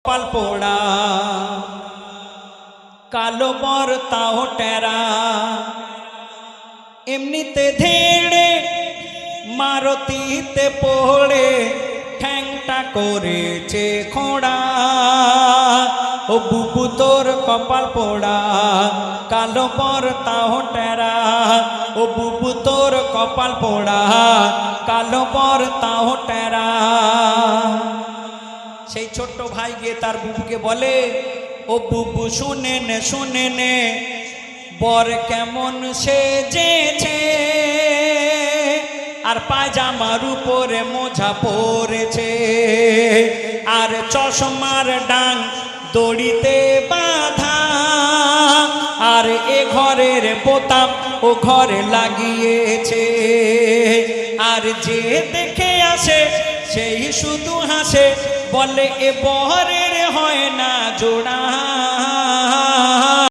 কপাল পোড়া কালো বর তাও টেরা এমনিতে ধেড়ে মারতিতে পড়ে ঠ্যাংটা করেছে খোঁড়া। ও বুবু তোর কপাল পোড়া কালো বর তাও টেরা। ও বুবু তোর কপাল পোড়া কালো বর তাও টেরা। সেই ছোট্ট ভাই গিয়ে তার বুবুকে বলে, ও বুবু শুনে নে বর কেমন সেজেছে, আর পায়জামার উপরে মোজা পরেছে, আর চশমার ডাং দড়িতে বাঁধা, আর এ ঘরের বোতাম ও ঘরে লাগিয়েছে, আর যে দেখে আসে সেই শুধু হাসে, বলে এ বরের হয় না জোড়া।